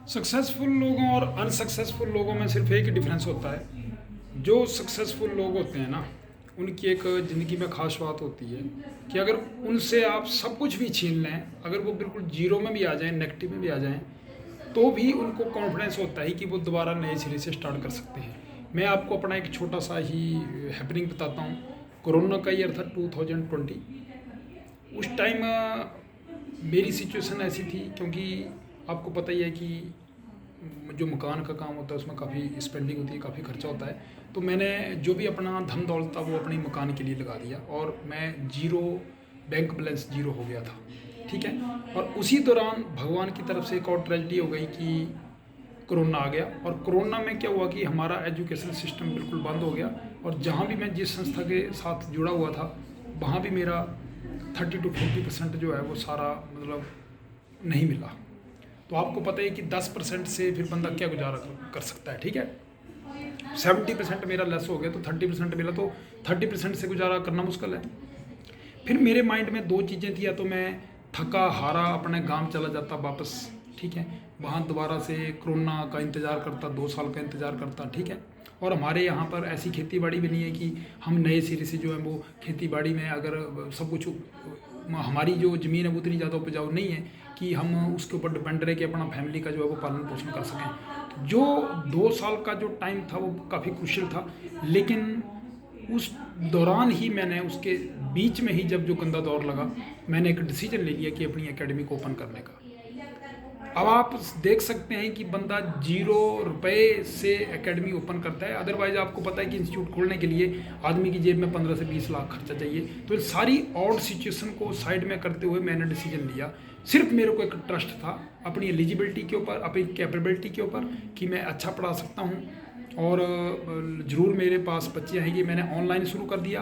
Successful लोगों और unsuccessful लोगों में सिर्फ एक ही डिफरेंस होता है। जो सक्सेसफुल लोग होते हैं ना, उनकी एक ज़िंदगी में ख़ास बात होती है कि अगर उनसे आप सब कुछ भी छीन लें, अगर वो बिल्कुल जीरो में भी आ जाएं, नेगेटिव में भी आ जाएं, तो भी उनको कॉन्फिडेंस होता है कि वो दोबारा नए सिरे से स्टार्ट कर सकते हैं। मैं आपको अपना एक छोटा सा ही हैपनिंग बताता हूँ। कोरोना का ईयर था 2020। उस टाइम मेरी सिचुएशन ऐसी थी, क्योंकि आपको पता ही है कि जो मकान का काम होता है उसमें काफ़ी स्पेंडिंग होती है, काफ़ी खर्चा होता है। तो मैंने जो भी अपना धन दौलत था वो अपनी मकान के लिए लगा दिया, और मैं जीरो, बैंक बैलेंस जीरो हो गया था। ठीक है। और उसी दौरान भगवान की तरफ से एक और ट्रेजेडी हो गई कि कोरोना आ गया। और कोरोना में क्या हुआ कि हमारा एजुकेशन सिस्टम बिल्कुल बंद हो गया, और जहाँ भी मैं जिस संस्था के साथ जुड़ा हुआ था वहाँ भी मेरा 30 to 40% जो है वो सारा मतलब नहीं मिला। तो आपको पता है कि 10% से फिर बंदा क्या गुजारा कर सकता है। ठीक है। 70% मेरा लेस हो गया तो 30% मिला, तो 30% से गुजारा करना मुश्किल है। फिर मेरे माइंड में दो चीज़ें थी, या तो मैं थका हारा अपने गांव चला जाता वापस, ठीक है, वहाँ दोबारा से कोरोना का इंतज़ार करता, 2 साल का इंतज़ार करता, ठीक है। और हमारे यहाँ पर ऐसी खेती बाड़ी भी नहीं है कि हम नए सिरे से जो है वो खेती बाड़ी में अगर सब कुछ, हमारी जो ज़मीन है वो इतनी ज़्यादा उपजाऊ नहीं है कि हम उसके ऊपर डिपेंड रहे कि अपना फैमिली का जो है वो पालन पोषण कर सकें। जो 2 साल का जो टाइम था वो काफ़ी क्रुशियल था, लेकिन उस दौरान ही मैंने, उसके बीच में ही जब जो गंदा दौर लगा, मैंने एक डिसीजन ले लिया कि अपनी एकेडमी को ओपन करने का। अब आप देख सकते हैं कि बंदा ₹0 से एकेडमी ओपन करता है। अदरवाइज आपको पता है कि इंस्टीट्यूट खोलने के लिए आदमी की जेब में 15 से 20 लाख खर्चा चाहिए। तो इन सारी ऑड सिचुएशन को साइड में करते हुए मैंने डिसीजन लिया। सिर्फ मेरे को एक ट्रस्ट था अपनी एलिजिबिलिटी के ऊपर, अपनी कैपेबिलिटी के ऊपर, कि मैं अच्छा पढ़ा सकता हूँ। और ज़रूर मेरे पास बच्चे आएंगे। मैंने ऑनलाइन शुरू कर दिया,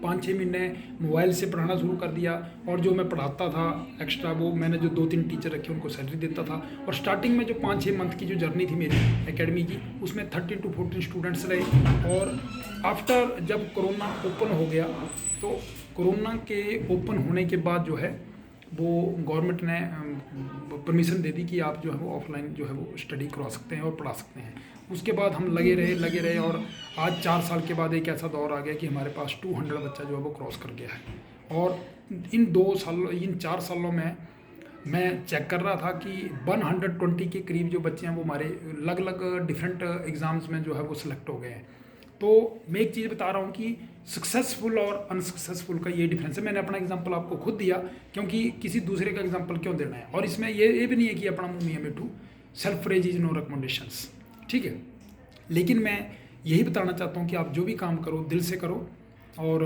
5-6 महीने मोबाइल से पढ़ाना शुरू कर दिया। और जो मैं पढ़ाता था एक्स्ट्रा, वो मैंने जो 2-3 टीचर रखे उनको सैलरी देता था। और स्टार्टिंग में जो 5-6 मंथ की जो जर्नी थी मेरी एकेडमी की, उसमें 30 to 40 स्टूडेंट्स रहे। और आफ्टर जब कोरोना ओपन हो गया, तो कोरोना के ओपन होने के बाद जो है वो गवर्नमेंट ने परमिशन दे दी कि आप जो है वो ऑफलाइन जो है वो स्टडी करवा सकते हैं और पढ़ा सकते हैं। उसके बाद हम लगे रहे और आज 4 साल के बाद एक ऐसा दौर आ गया कि हमारे पास 200 बच्चा जो है वो क्रॉस कर गया है। और इन 4 सालों में मैं चेक कर रहा था कि 120 के करीब जो बच्चे हैं वो हमारे अलग अलग डिफरेंट एग्ज़ाम्स में जो है वो सिलेक्ट हो गए हैं। तो मैं एक चीज़ बता रहा हूँ कि सक्सेसफुल और अनसक्सेसफुल का ये डिफरेंस है। मैंने अपना एग्जांपल आपको खुद दिया, क्योंकि किसी दूसरे का एग्जांपल क्यों देना है। और इसमें ये भी नहीं है कि अपना मुँह मियां मिठू, self praise is no recommendations, ठीक है। लेकिन मैं यही बताना चाहता हूँ कि आप जो भी काम करो दिल से करो, और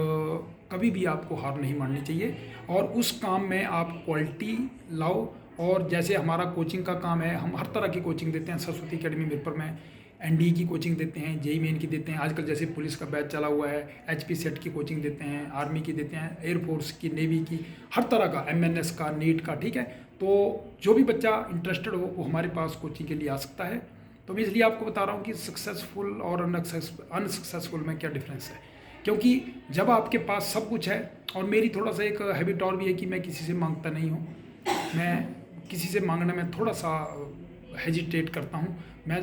कभी भी आपको हार नहीं माननी चाहिए, और उस काम में आप क्वालिटी लाओ। और जैसे हमारा कोचिंग का काम है, हम हर तरह की कोचिंग देते हैं। सरस्वती अकेडमी मिरपुर में एनडीए की कोचिंग देते हैं, जेई मेन की देते हैं, आजकल जैसे पुलिस का बैच चला हुआ है, एचपी सेट की कोचिंग देते हैं, आर्मी की देते हैं, एयरफोर्स की, नेवी की, हर तरह का, एमएनएस का, नीट का, ठीक है। तो जो भी बच्चा इंटरेस्टेड हो वो हमारे पास कोचिंग के लिए आ सकता है। तो मैं इसलिए आपको बता रहा हूँ कि सक्सेसफुल और अनसक्सेसफुल में क्या डिफरेंस है। क्योंकि जब आपके पास सब कुछ है, और मेरी थोड़ा सा एक हैबिट और भी है कि मैं किसी से मांगता नहीं हूँ। मैं किसी से मांगने में थोड़ा सा हेजिटेट करता हूँ। मैं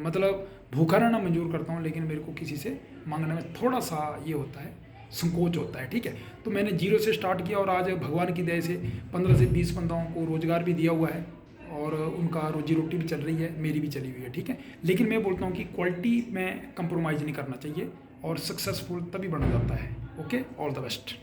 मतलब भूखा रहना मंजूर करता हूँ, लेकिन मेरे को किसी से मांगने में थोड़ा सा ये होता है, संकोच होता है, ठीक है। तो मैंने जीरो से स्टार्ट किया, और आज भगवान की दया से 15 से 20 बंदाओं को रोज़गार भी दिया हुआ है, और उनका रोजी रोटी भी चल रही है, मेरी भी चली हुई है, ठीक है। लेकिन मैं बोलता हूँ कि क्वालिटी में कंप्रोमाइज़ नहीं करना चाहिए, और सक्सेसफुल तभी बना जाता है। Okay, all the best.